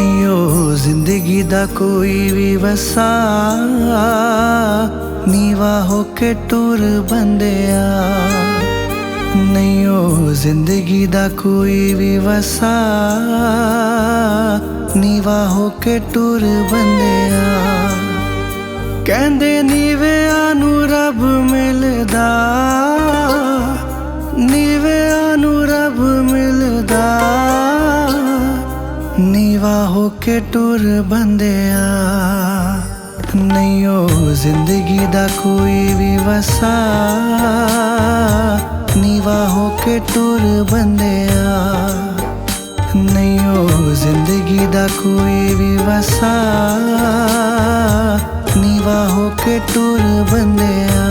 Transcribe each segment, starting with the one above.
नहीं ओ जिंदगी दा कोई भी वसा नीवा होके टुर बंदिया। नहीं ओ जिंदगी दा कोई भी वसा नीवा होके टुर बंदिया। कहंदे नीविया नू रब मिलदा, नीविया नू रब मिलदा, नीवा होके टुर बंदिया। नहीं ओ जिंदगी दा कोई भी वसा नीवा होके टुर बंदिया। नहीं ओ जिंदगी दा कोई भी वसा नीवा होके टुर बंदिया।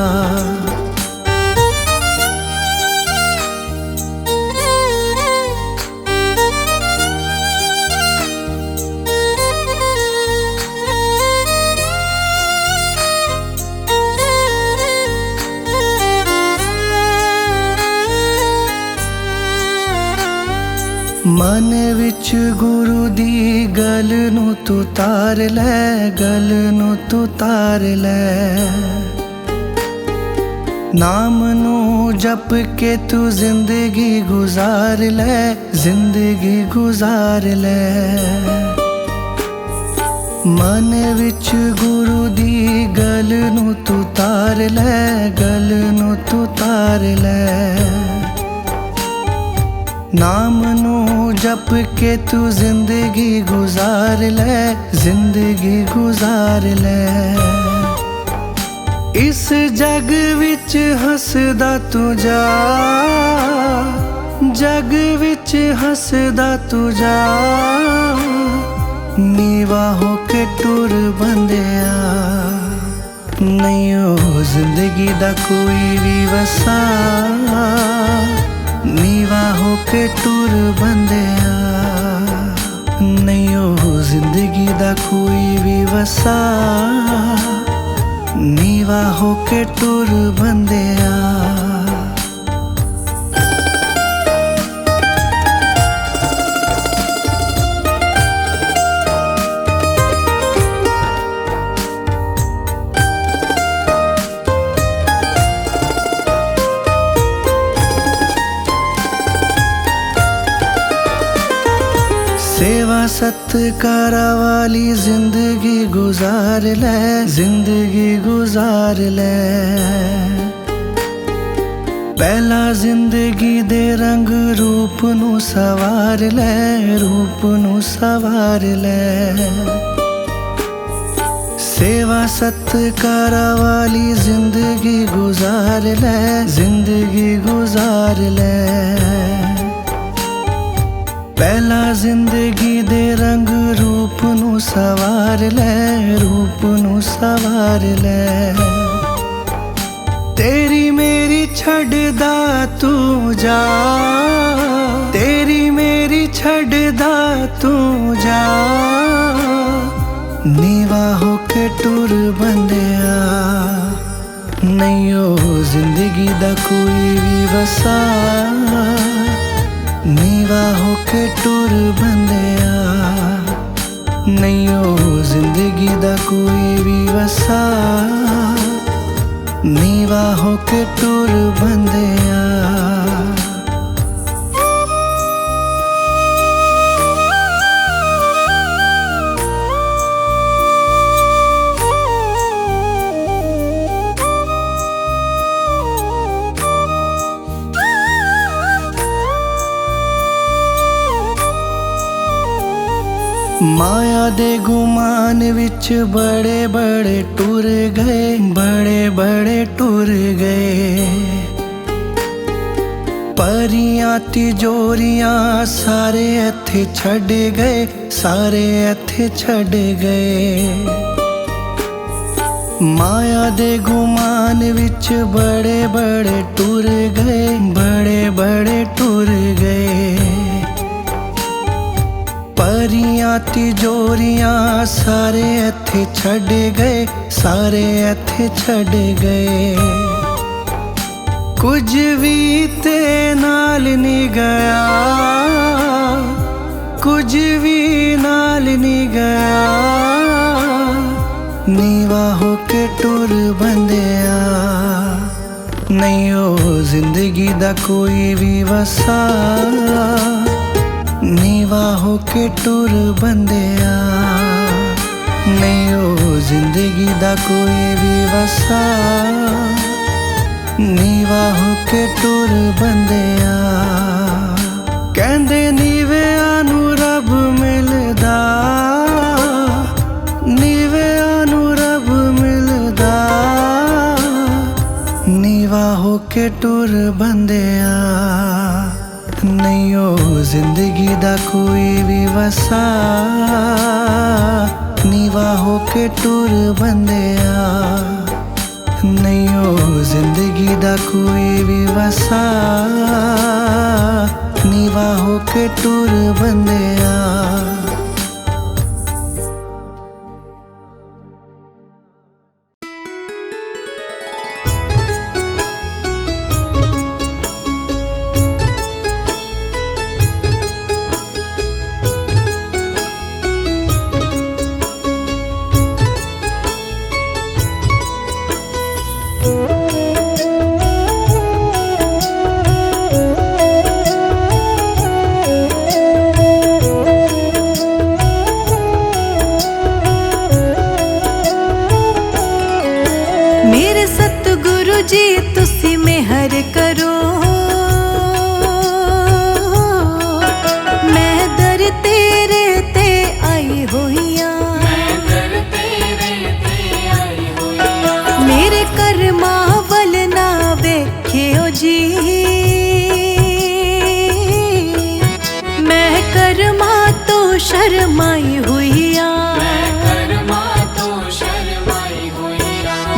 मन विच गुरु दी गल नू तू तार लै, गल नू तू तार लै। नाम नू जप के तू जिंदगी गुजार लै, जिंदगी गुजार लै। मन विच गुरु दी गल नू तू तार लै, गल नू तू तार लै। नाम नू जप के तू जिंदगी गुजार लै, जिंदगी गुजार लै। इस जग विच हसदा तू जा, जग विच हसदा तू जा, नीवा होके टुर बंदिया। नहीं ओ जिंदगी दा कोई भी वसा नीवा होके टुर बंदिया। नहीं ओ जिंदगी दा कोई भी वसा नीवा होके टुर बंदिया। सेवा सत्कारा वाली जिंदगी गुजार लै, जिंदगी गुजार लै। पहला जिंदगी दे रंग रूप नू सवार लै, रूप नू सवार लै। सेवा सत्कारा वाली जिंदगी गुजार लै, जिंदगी गुजार लै। पहला जिंदगी दे रंग रूप नू सवार लै, रूप नू सवार लै। तेरी मेरी छड़दा तू जा, तेरी मेरी छड़दा तू जा, नीवा होके टुर बंदिया। नहीं ओ जिंदगी दा कोई भी वसा नीवा होके टुर बंदिया। नहीं ओ जिंदगी दा कोई भी वसा नीवा होके टुर बंदिया। माया दे गुमान विच बड़े बड़े टुर गए, बड़े बड़े टुर गए। परियां तिजोरियां सारे इत्थे छड़ गए, सारे इत्थे छड़ गए। माया दे गुमान विच बड़े बड़े टुर गए, बड़े बड़े टुर गए। परियां तिजोरियां सारे इत्थे छड़ गए, सारे इत्थे छड़ गए। कुछ भी ते नाल नहीं गया, कुछ भी नाल नहीं जिंदगी दा कोई भी वसा नीवा होके टुर बंदिया नहीं ओ जिंदगी दा कोई भी वसा नीवा होके टुर बंदिया कहंदे नीविया नू रब मिलदा नीविया नू रब मिलदा नीवा होके टुर बंदिया नहीं ओ जिंदगी दा कोई भी वसा नीवा होके टुर बंदिया नहीं ओ जिंदगी दा कोई भी वसा नीवा होके टुर बंदिया जी तुसी मेहर करो मैं दर तेरे ते आई होइया मेरे कर्मा वल ना वेख्यो जी मैं कर्मा तो शर्माई हुइया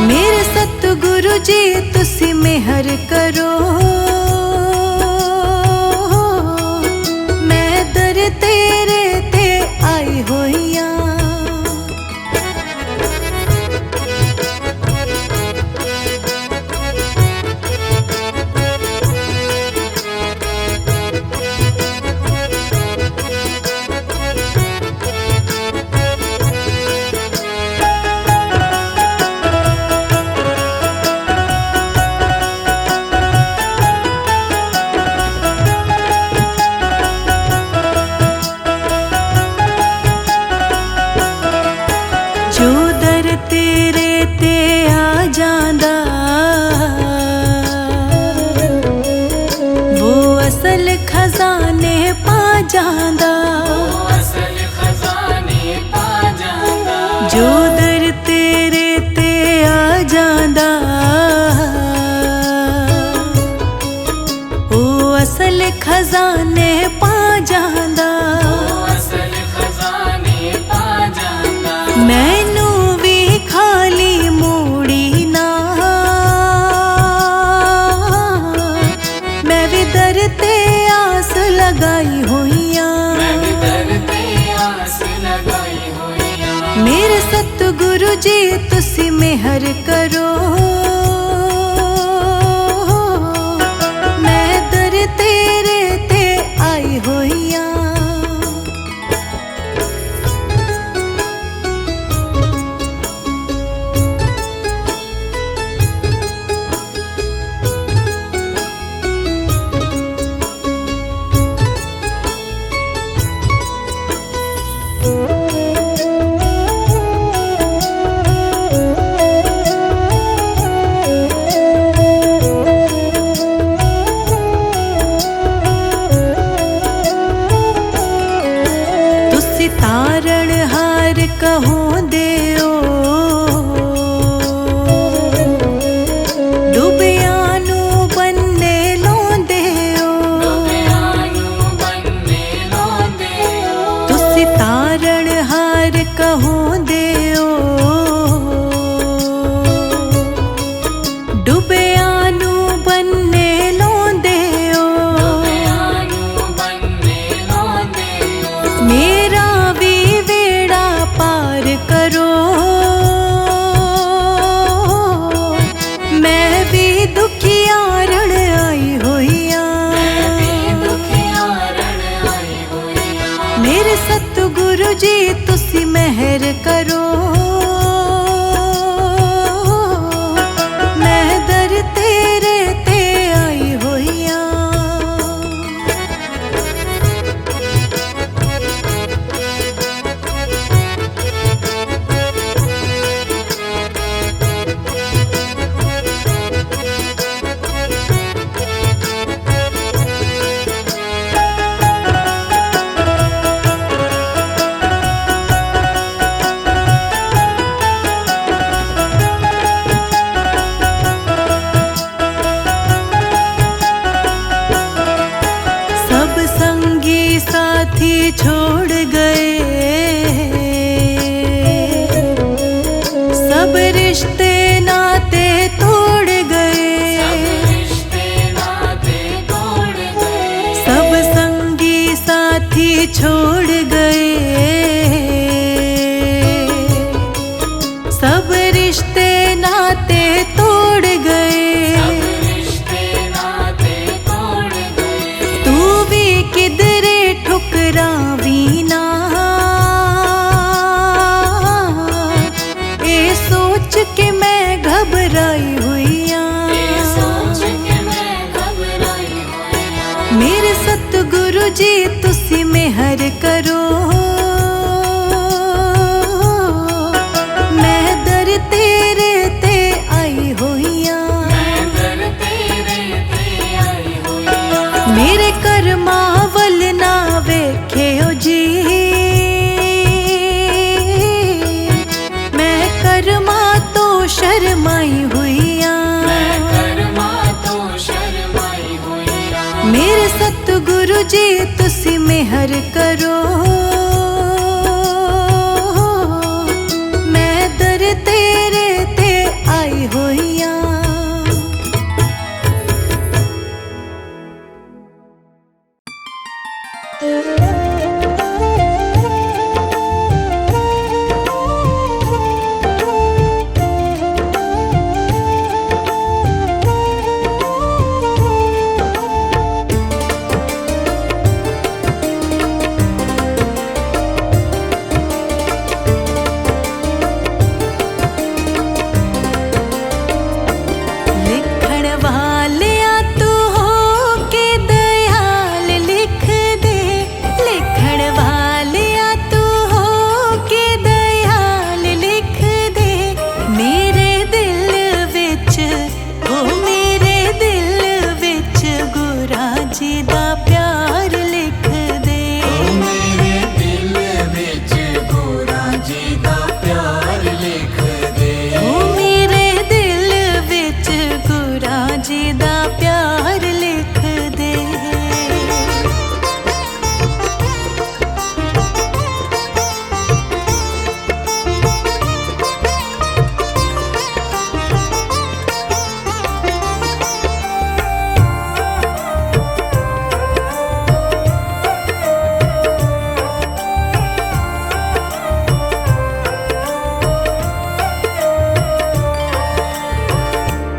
मेरे सतगुरु जी तुसी मेहर करो मैं दर तेरे ते आई होइया जो दर तेरे ते आ जांदा वो असल खजाने पा जांदा जो दर तेरे ते आ जांदा वो असल खजाने पा जांदा मैनू भी खाली मूड़ी ना मैं भी दर ते आस लगाई होइया मेरे सतगुरु जी तुसी मेहर करो मैं दर तेरे ते आई होइया तारण हार कहो देओ डुबियानू बन्ने लोंदेओ तुसी तारण हार कहो देओ डुबियानू बन्ने लोंदेओ मेरा करो मैं भी दुखियारण आई होइया मेरे सतगुरु जी तुसी मेहर करो मैं दर तेरे ते आई होइया साथी छोड़ गए, सब रिश्ते नाते तोड़ गए, सब संगी साथी छोड़ गए, सब रिश्ते नाते तोड़ गए। तू भी किधरे ठुकरावी ना, ए सोच के मैं घबराई हुईया, मेरे सतगुरु जी तुसी मेहर करो, मैं दर तेरे ते आई होईया, मेरे कर्मा वल ना वेख्यो जी, मैं कर्मा तो शर्माई हुईया, मेरे सतगुरु जी तुसी मेहर करो, मैं दर तेरे ते आई होईया।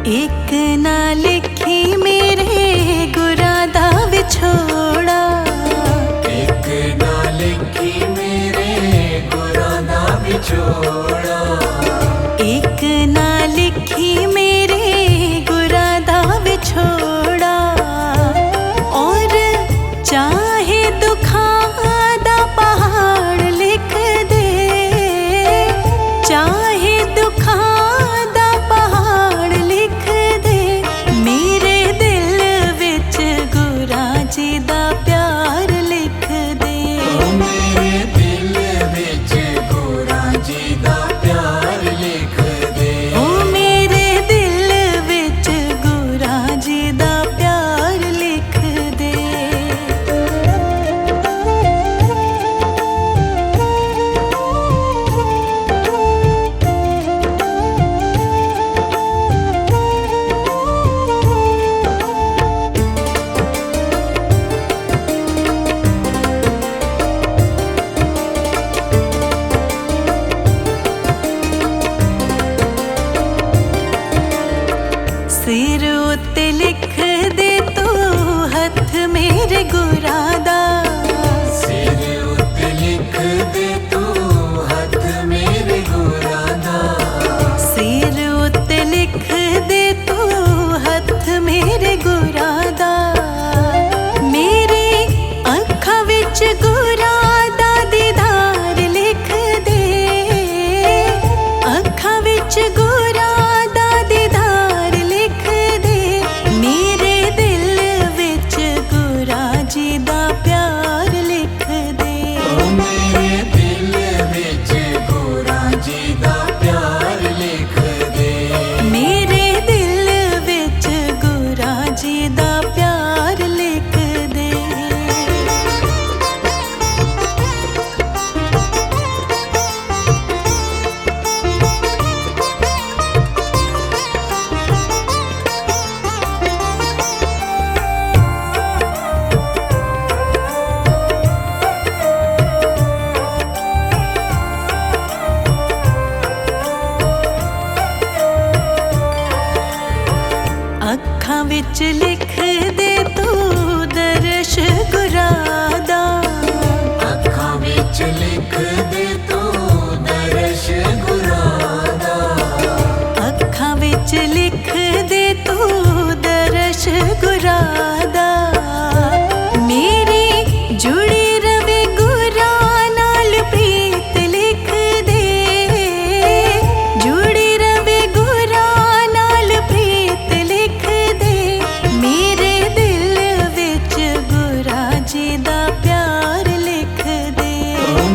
एक ना लिखी मेरे गुरा दा विछोड़ा, एक ना लिखी मेरे गुरा दा विछोड़ा, एक ना लिखी मेरे गुरा दा विछोड़ा, और चाहे दुखा दा पहाड़ लिख दे, चाहे दुखा दा पहाड़ लिख दे, मेरे दिल विच गुरा जी दा प्यार लिख दे, मेरे दिल विच गुरा जी दा प्यार लिख दे, ओ मेरे दिल विच गुरा जी दा प्यार लिख दे। सिर उत्ते लिख दे तू हथ मेरे गुरा दा, सिर उत्ते लिख दे तू हथ मेरे गुरा दा, सिर उत्ते लिख दे तू हथ मेरे गुरा दा, मेरी अखां विच गुरा दा दीदार लिख दे, अखां विच गुरा दा दीदार लिख दे, मेरे दिल विच गुरा जी दा प्यार विच लिख दे तू दर्श गुरादा। अखां विच लिख दे तू दर्श गुरादा। अखां विच लिख दे तू दर्श गुरादा। मेरी जुड़ी रवे गुरा नाल प्रीत लिख दे। जुड़ी रवे गुरा नाल प्रीत लिख दे। मेरे दिल विच गुरा जी दा प्यार लिख दे।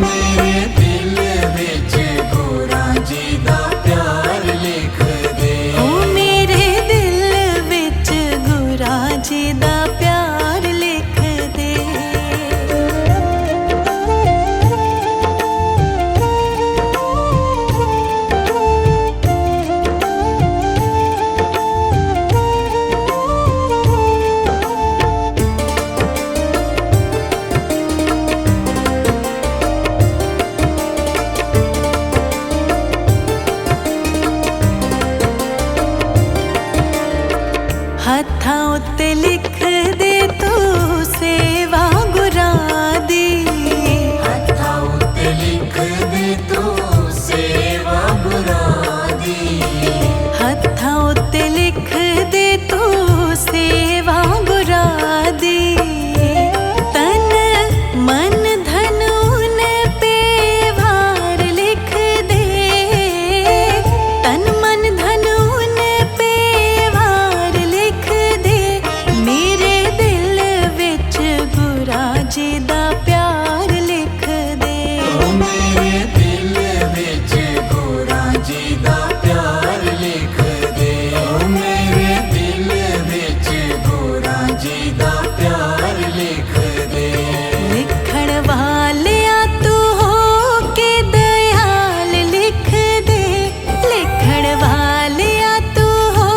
मेरे दिल विच गुरा जी दा प्यार लिख दे। ओ मेरे दिल विच गुरा जी दा प्यार लिख दे। हत्थां उत्ते लिख दे तू सेवा गुरा दी। हत्थां उत्ते लिख दे तू सेवा गुरा दी। हत्थां उत्ते लिख दे तू सेवा गुरा दी। तन मन धन ऊन पे वार लिख दे। तन मन धन ऊन पे वार लिख दे। मेरे दिल विच गुरा जी दा प्यार लिख दे। मेरे दिल विच गुरा जी दा प्यार लिख दे। मेरे दिल विच गुरा जी दा प्यार लिख दे। लिखण वालिया तू हो के दयाल लिख दे। लिखण वालिया तू हो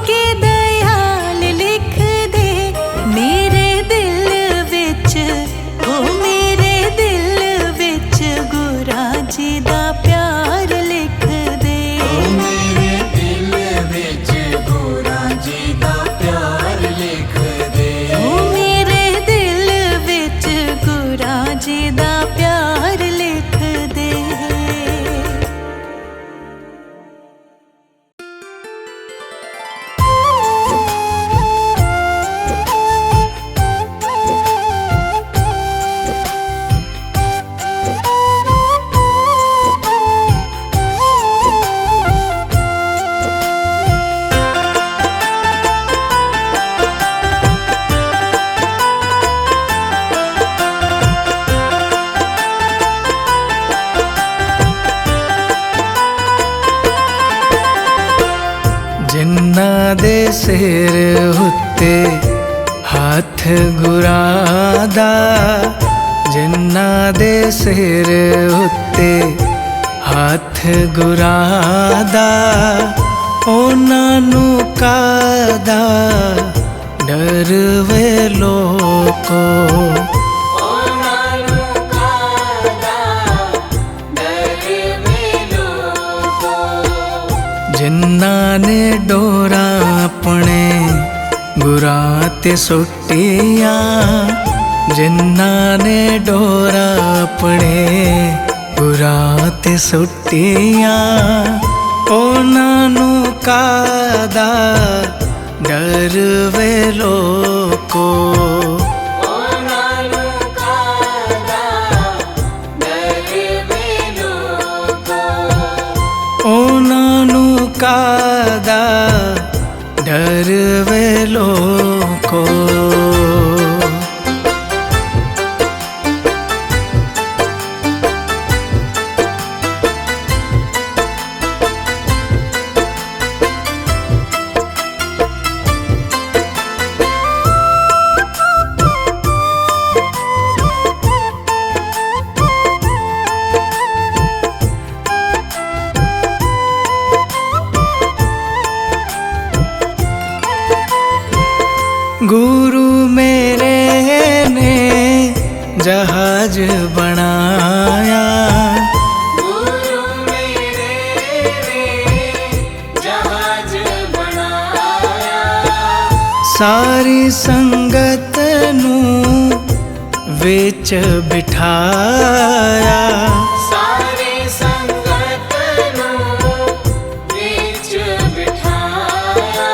के दयाल लिख दे। मेरे दिल विच ओ मेरे दिल विच गुरा जी दा प्यार लिख दे। मेरे दिल विच गुरा जी दा प्यार लिख दे। ओ मेरे दिल विच गुरा जी दा प्यार लिख दे। जिन्ना दे सिर उत्ते हाथ गुरादा। जिन्ना दे सिर उत्ते हाथ गुरादा। उन्हां नूं कादा डर वे लोको। जिन्ना ने डोरा अपने गुरा ते सुटिया। जिन्ना ने डोरा अपने गुरा ते सुटिया। उन्हां नूं कादा डर वे लोको। उन्हां नूं कादा डर वे लोको। गुरु मेरे ने जहाज बनाया। गुरु मेरे ने जहाज बनाया। सारी संगत नूं विच बिठाया, सारी संगत नूं विच बिठाया,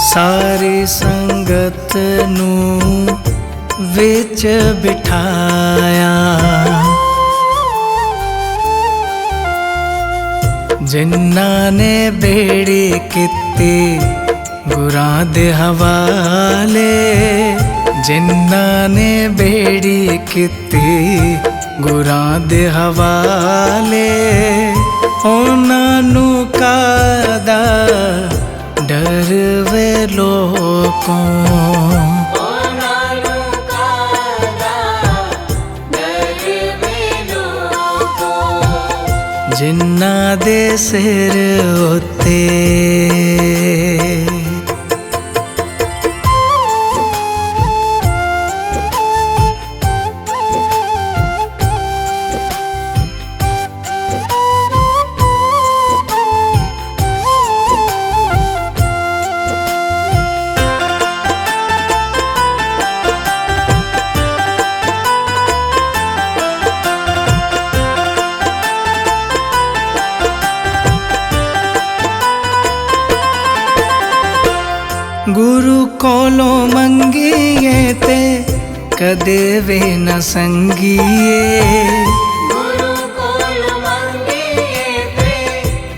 सारी संगत नूं विच बिठाया। जिन्हां ने बेड़ी कीती गुरां दे हवाले, जिन्हां ने बेड़ी कीती गुरां दे हवाले, उन्हां नूं कादा डर वे लोकों, उन्हां नूं कादा डर वे लोकों, जिन्हां दे सिर उत्ते गुरु कोलों मंगिए ते कदे वे न संगिए, गुरु कोल मंगिए ते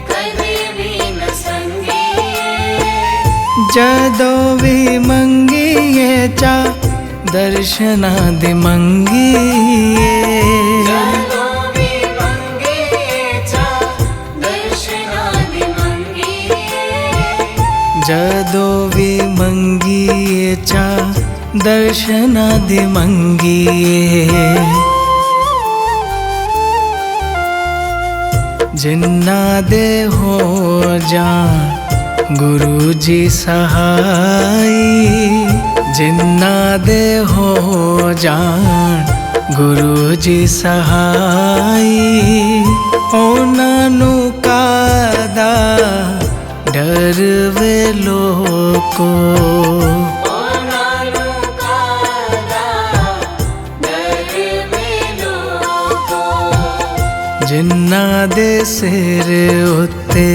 कदे भी न संगिए, जदों भी मंगिए चा दर्शना दे मंगिए, जदों भी मंगिए चा दर्शना दे मंगिए, जदों भी मंगिए चा दर्शना दे मंगिए। जिन्हां दे हो जान गुरु जी सहाई, जिन्हां दे हो जान गुरु जी सहाई, उन्हां नूं कादा डर वे लोको, उन्हां नूं कादा डर वे लोकों, जिन्हां दे सिर उत्ते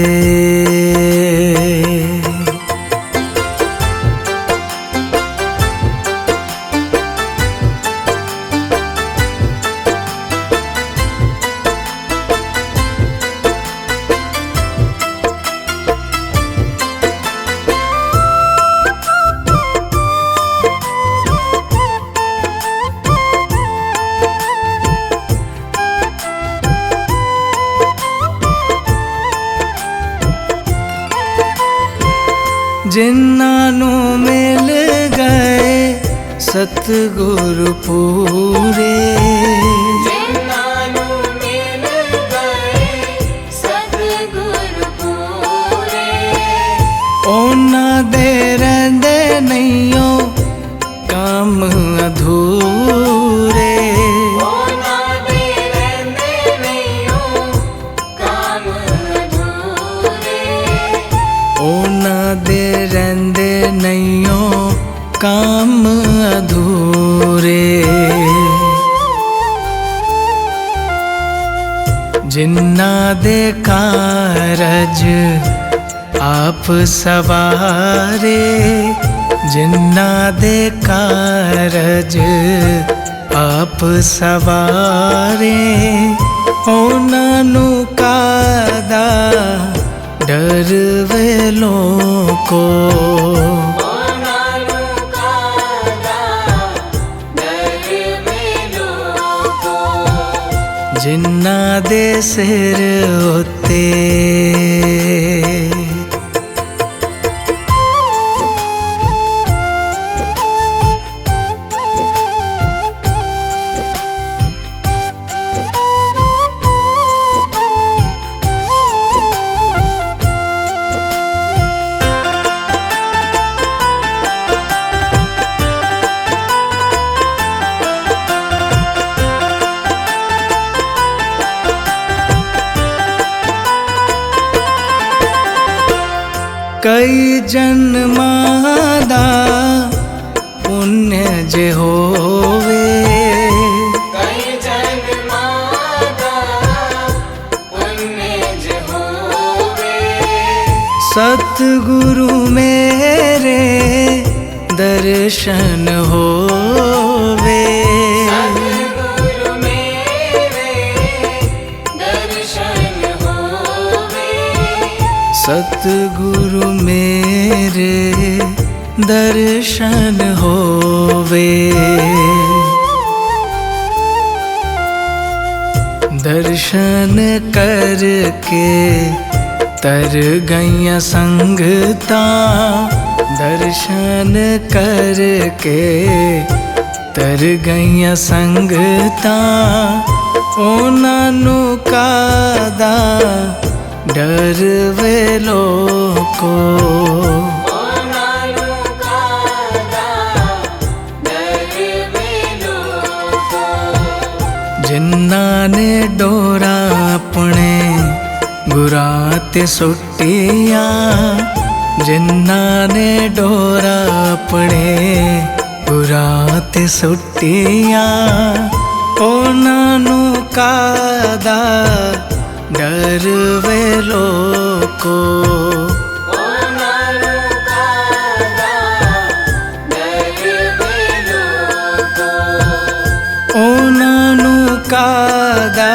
जिन्हां नूं मिल गए सतगुरु पूरे, जिन्हां नूं मिल गए सतगुरु पूरे, उन्हां दे रहिंदे नहियों काम अधूरे, उन्हां दे रहिंदे नहियों काम अधूरे, उन्हां दे रहिंदे नहियों काम अधूरे। जिन्हां दे कारज आप सवारे, जिन्हां दे कारज आप सवारे, उन्हां नूं कादा डर वे लोको, उन्हां नूं कादा डर वे लोकों, जिन्हां दे सिर उत्ते कई जन्मां दा पुण्य जे होवे कई जन्मादा पुण्य जे होवे सतगुरु मेरे दर्शन होवे सद्गुरु मेरे दर्शन होवे सतगुरु मेरे दर्शन होवे दर्शन करके तर गईया संगता दर्शन करके तर गईया संगता ओनानु कादा डर वे लोको ओनानु कादा डर वे लोको जिन्ना ने डोरा अपने गुरा ते सुटिया जिन्ना ने डोरा अपने गुरा ते सुटिया ओनानु कादा डर वे लोको ओनानु कादा डर वे लोको ओनानु कादा